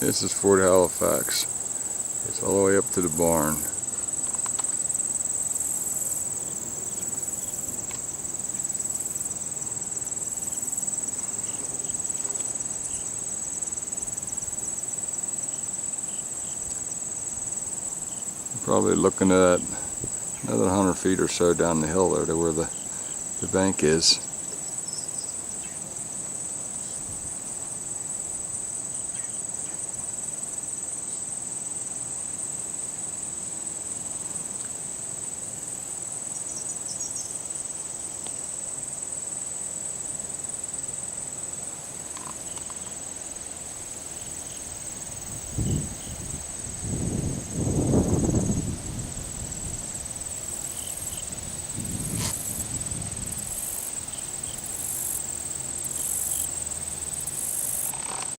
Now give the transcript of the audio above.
This is Fort Halifax. It's all the way up to the barn. Probably looking at another 100 feet or so down the hill there to where the bank is.